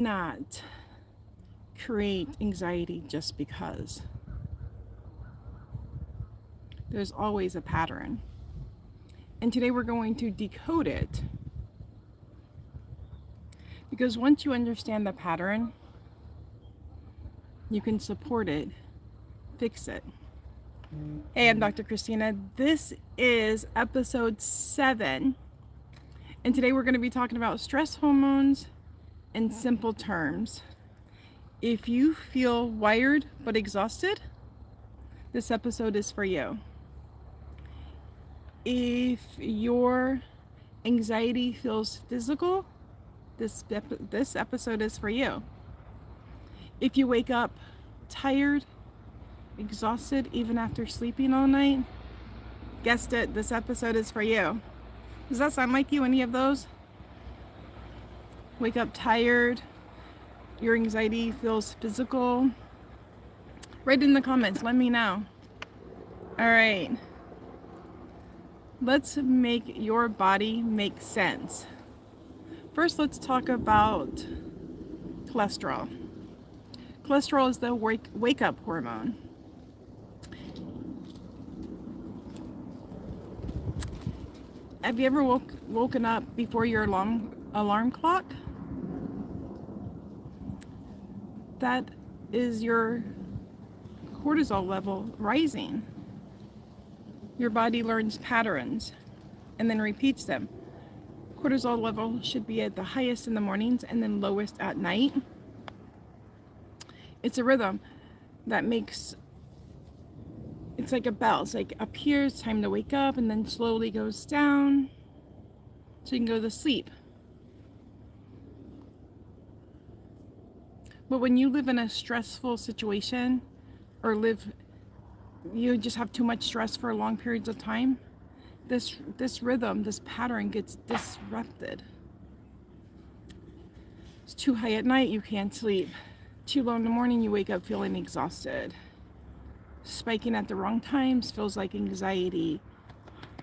not create anxiety just because. There's always a pattern. And today we're going to decode it. Because once you understand the pattern, you can support it, fix it. Hey, I'm Dr. Christina. This is episode 7. And today we're going to be talking about stress hormones in simple terms. If you feel wired but exhausted, this episode is for you. If your anxiety feels physical, this episode is for you. If you wake up tired, exhausted, even after sleeping all night, guessed it, this episode is for you. Does that sound like you, any of those? Wake up tired, your anxiety feels physical? Write in the comments, let me know. All right. Let's make your body make sense. First, let's talk about cholesterol. Cholesterol is the wake-up hormone. Have you ever woken up before your alarm clock? That is your cortisol level rising. Your body learns patterns and then repeats them. Cortisol level should be at the highest in the mornings and then lowest at night. It's a rhythm that makes, it's like a bell. It's like up here, it's time to wake up, and then slowly goes down so you can go to sleep. But when you live in a stressful situation or you just have too much stress for long periods of time, this rhythm, this pattern gets disrupted. It's too high at night, you can't sleep. Too low in the morning, you wake up feeling exhausted. Spiking at the wrong times feels like anxiety,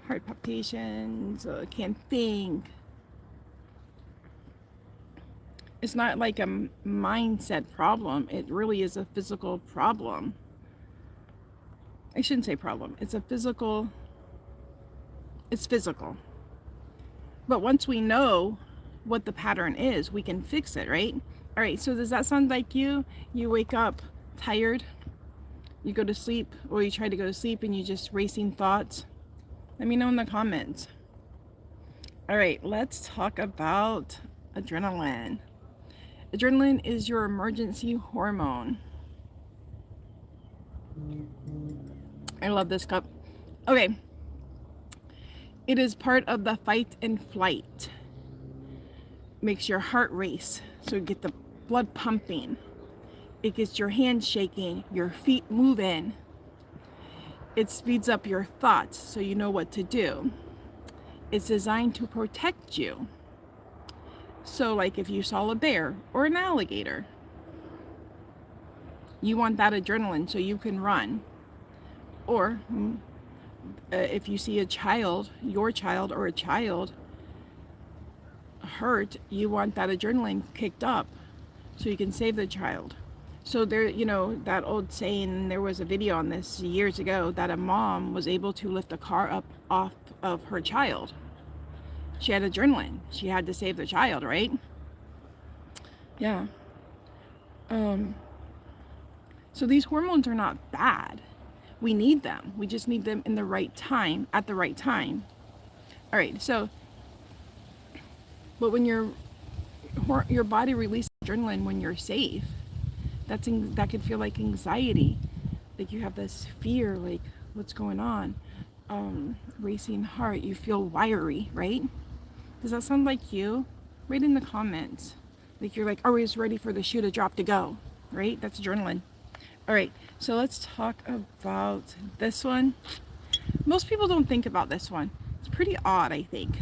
heart palpitations, can't think. It's not like a mindset problem. It really is a physical problem. I shouldn't say problem. It's physical. But once we know what the pattern is, we can fix it, right? All right, so does that sound like you? You wake up tired, you go to sleep, or you try to go to sleep and you just racing thoughts? Let me know in the comments. All right, let's talk about adrenaline. Adrenaline is your emergency hormone. I love this cup. Okay. It is part of the fight and flight. Makes your heart race, so you get the blood pumping. It gets your hands shaking, your feet moving. It speeds up your thoughts so you know what to do. It's designed to protect you. So like if you saw a bear or an alligator, you want that adrenaline so you can run. Or if you see your child or a child hurt, you want that adrenaline kicked up so you can save the child. So there, that old saying, there was a video on this years ago that a mom was able to lift a car up off of her child. She had adrenaline. She had to save the child, right? Yeah. So these hormones are not bad. We need them. We just need them in the right time, at the right time. All right, so, but when your body releases adrenaline when you're safe, that could feel like anxiety. Like you have this fear, like what's going on? Racing heart, you feel wiry, right? Does that sound like you? Write in the comments. Like you're like always ready for the shoe to drop to go, right? That's adrenaline. All right, so let's talk about this one. Most people don't think about this one. It's pretty odd, I think.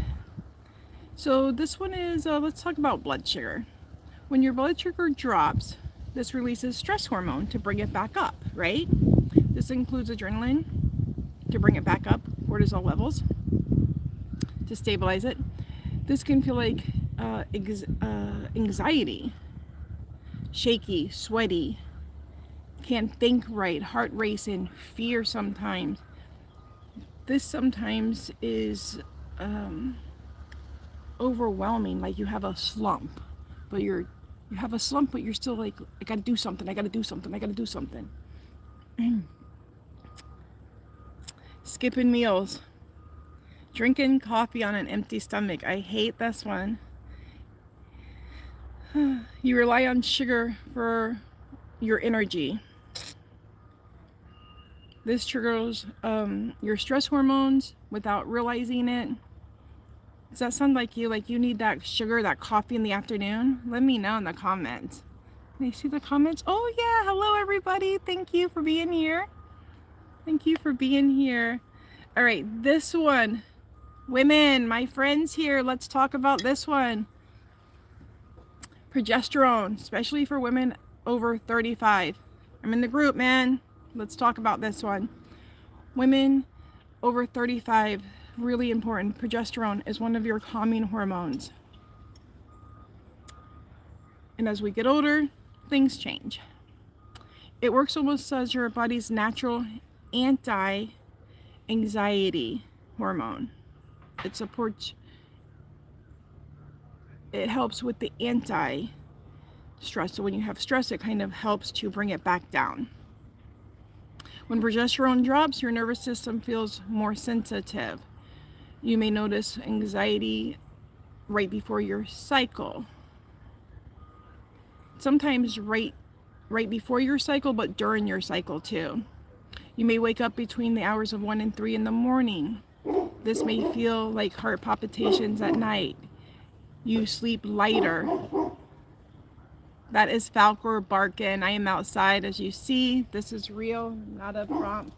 So this one is, let's talk about blood sugar. When your blood sugar drops, this releases stress hormone to bring it back up, right? This includes adrenaline to bring it back up, cortisol levels to stabilize it. This can feel like anxiety. shaky, sweaty, can't think right, heart racing, fear sometimes. This sometimes is overwhelming, like you have a slump, but you have a slump, but you're still like, I gotta do something, I gotta do something, I gotta do something. Skipping meals, drinking coffee on an empty stomach. I hate this one. You rely on sugar for your energy. This triggers your stress hormones without realizing it. Does that sound like you? Like you need that sugar, that coffee in the afternoon? Let me know in the comments. Can you see the comments? Oh yeah, hello everybody. Thank you for being here. Thank you for being here. All right, this one. Women, my friends here, let's talk about this one. Progesterone, especially for women over 35. I'm in the group, man. Let's talk about this one. Women over 35, really important. Progesterone is one of your calming hormones. And as we get older, things change. It works almost as your body's natural anti-anxiety hormone. It helps with the anti-stress. So when you have stress, it kind of helps to bring it back down. When progesterone drops, your nervous system feels more sensitive. You may notice anxiety right before your cycle. Sometimes right before your cycle, but during your cycle too. You may wake up between the hours of 1 and 3 in the morning. This may feel like heart palpitations at night. You sleep lighter. That is Falcor barking. I am outside, as you see. This is real, not a prompt.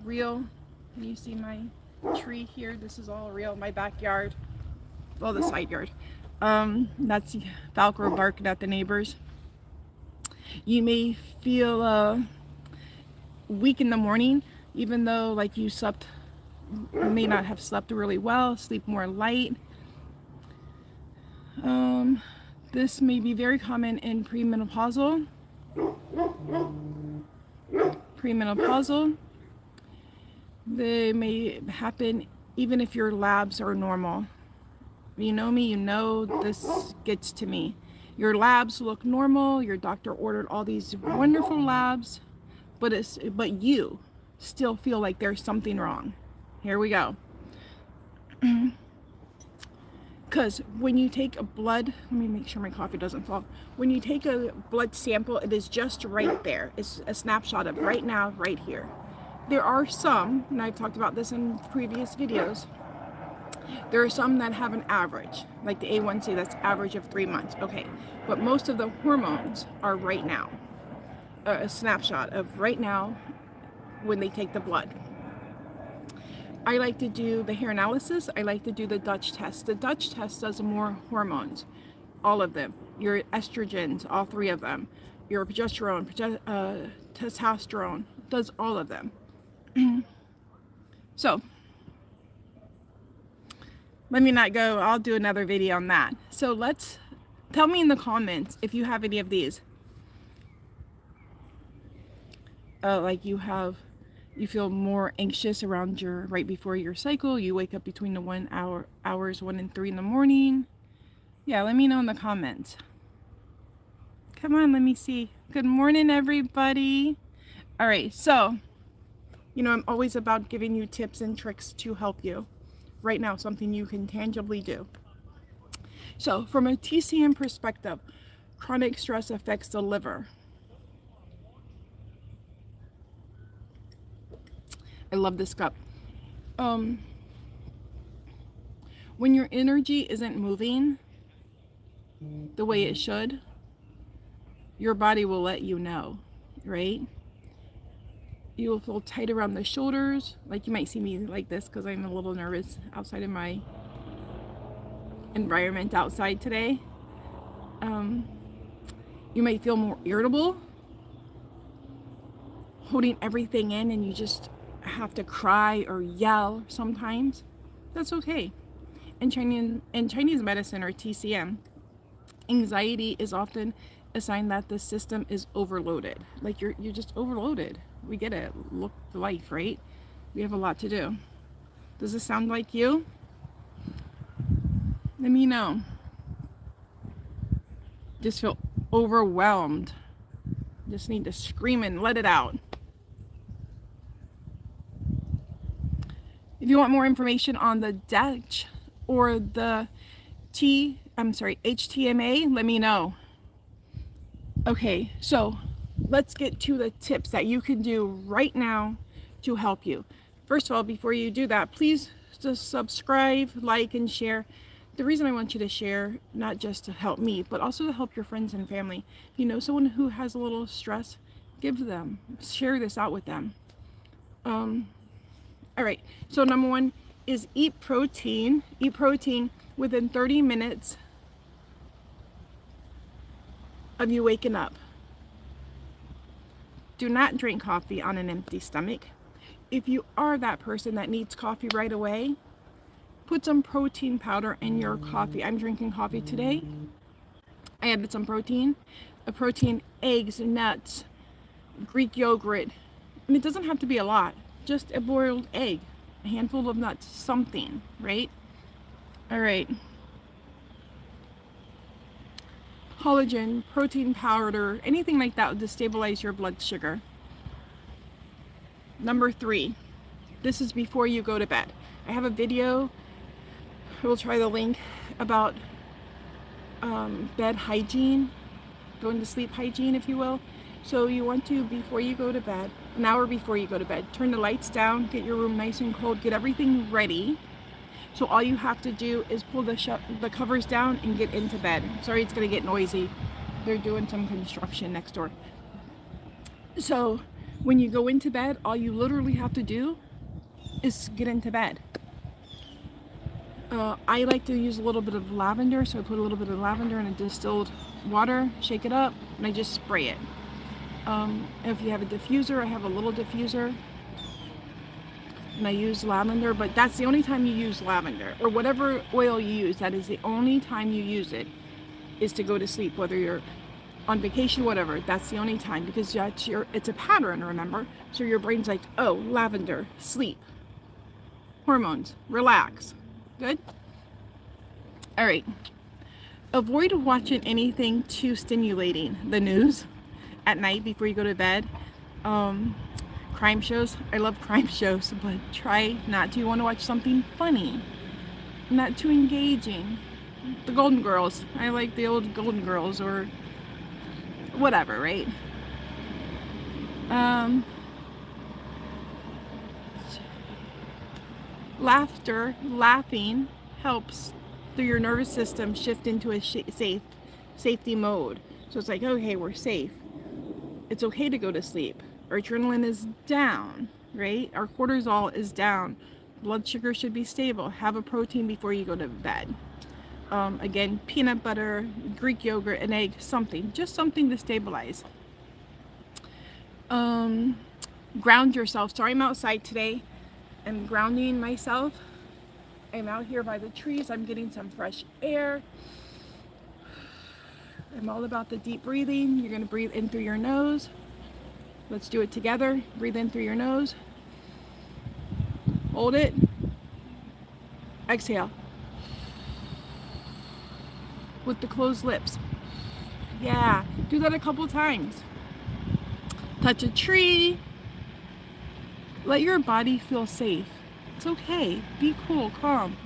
Real. Can you see my tree here? This is all real. My backyard. Well, the side yard. That's Falcor barking at the neighbors. You may feel weak in the morning, even though like you may not have slept really well, sleep more light. This may be very common in premenopausal. They may happen even if your labs are normal. You know me, you know this gets to me. Your labs look normal, your doctor ordered all these wonderful labs, but you still feel like there's something wrong. Here we go. Because when you take a blood, let me make sure my coffee doesn't fall. When you take a blood sample, it is just right there. It's a snapshot of right now, right here. There are some, and I've talked about this in previous videos, there are some that have an average, like the A1C, that's average of 3 months. Okay, but most of the hormones are right now. A snapshot of right now when they take the blood. I like to do the hair analysis. I like to do the Dutch test. The Dutch test does more hormones, all of them. Your estrogens, all 3 of them. Your progesterone, testosterone, does all of them. So, let me not go. I'll do another video on that. So tell me in the comments if you have any of these. Like you feel more anxious around right before your cycle. You wake up between the hours 1 and 3 in the morning. Yeah, let me know in the comments. Come on, let me see. Good morning, everybody. All right, so, I'm always about giving you tips and tricks to help you. Right now, something you can tangibly do. So, from a TCM perspective, chronic stress affects the liver. I love this cup. When your energy isn't moving the way it should, your body will let you know, right? You will feel tight around the shoulders. Like you might see me like this because I'm a little nervous outside of my environment outside today. You might feel more irritable, holding everything in, and you just have to cry or yell sometimes. That's okay. In Chinese medicine, or TCM, anxiety is often a sign that the system is overloaded. Like you're just overloaded. We get it. Look, the life, right? We have a lot to do. Does this sound like you? Let me know. Just feel overwhelmed. Just need to scream and let it out. If you want more information on the DECH or the HTMA, let me know. Okay, so let's get to the tips that you can do right now to help you. First of all, before you do that, please just subscribe, like, and share. The reason I want you to share, not just to help me, but also to help your friends and family. If you know someone who has a little stress, give them, share this out with them. All right, so number one is eat protein. Eat protein within 30 minutes of you waking up. Do not drink coffee on an empty stomach. If you are that person that needs coffee right away, put some protein powder in your coffee. I'm drinking coffee today. I added some protein, eggs, nuts, Greek yogurt. And it doesn't have to be a lot. Just a boiled egg, a handful of nuts, something, right? All right. Collagen, protein powder, anything like that to stabilize your blood sugar. Number 3, this is before you go to bed. I have a video, I will try the link, about bed hygiene, going to sleep hygiene, if you will. So you want to, before you go to bed, an hour before you go to bed, turn the lights down, get your room nice and cold, get everything ready. So all you have to do is pull the covers down and get into bed. Sorry, it's gonna get noisy. They're doing some construction next door. So when you go into bed, all you literally have to do is get into bed. I like to use a little bit of lavender, so I put a little bit of lavender in a distilled water, shake it up, and I just spray it. If you have a diffuser, I have a little diffuser, and I use lavender, but that's the only time you use lavender, or whatever oil you use, that is the only time you use it, is to go to sleep, whether you're on vacation, whatever. That's the only time, because it's a pattern, remember? So your brain's like, oh, lavender, sleep, hormones, relax. Good? All right. Avoid watching anything too stimulating. The news at night before you go to bed. Crime shows. I love crime shows, but try not to. You want to watch something funny, not too engaging. The Golden Girls. I like the old Golden Girls, or whatever, right? Laughing helps through your nervous system shift into a safety mode. So it's like, okay, we're safe. It's okay to go to sleep. Our adrenaline is down, right? Our cortisol is down. Blood sugar should be stable. Have a protein before you go to bed. Again, peanut butter, Greek yogurt, an egg, something. Just something to stabilize. Ground yourself. Sorry, I'm outside today. I'm grounding myself. I'm out here by the trees. I'm getting some fresh air. I'm all about the deep breathing. You're going to breathe in through your nose. Let's do it together. Breathe in through your nose. Hold it. Exhale. With the closed lips. Yeah, do that a couple times. Touch a tree. Let your body feel safe. It's okay. Be cool, calm.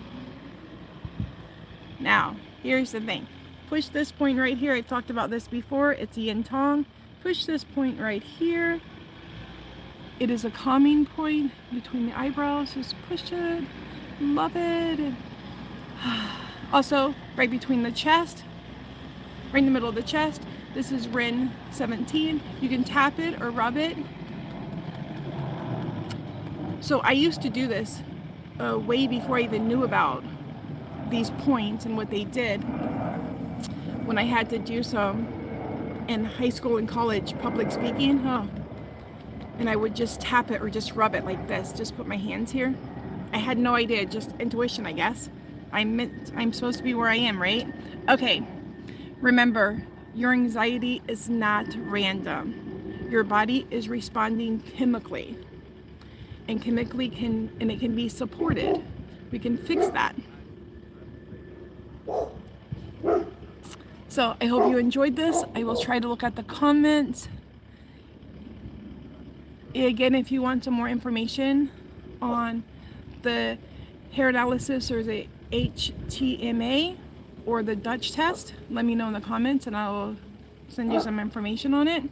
Now, here's the thing. Push this point right here. I've talked about this before. It's yin tong. Push this point right here. It is a calming point between the eyebrows. Just push it. Love it. Also, right between the chest, right in the middle of the chest. This is Rin 17. You can tap it or rub it. So I used to do this way before I even knew about these points and what they did. When I had to do some in high school and college public speaking, and I would just tap it or just rub it like this. Just put my hands here. I had no idea, just intuition, I guess. I'm supposed to be where I am, right? Okay. Remember, Your anxiety is not random. Your body is responding chemically. And chemically it can be supported. We can fix that. So I hope you enjoyed this. I will try to look at the comments. Again, if you want some more information on the hair analysis or the HTMA or the Dutch test, let me know in the comments and I will send you some information on it.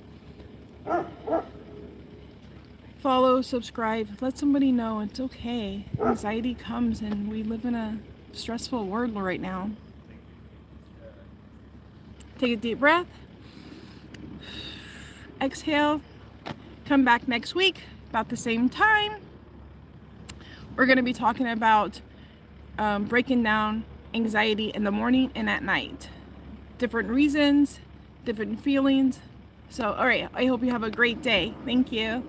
Follow, subscribe, let somebody know it's okay. Anxiety comes and we live in a stressful world right now. Take a deep breath. Exhale. Come back next week about the same time. We're going to be talking about breaking down anxiety in the morning and at night. Different reasons, different feelings. So, all right, I hope you have a great day. Thank you.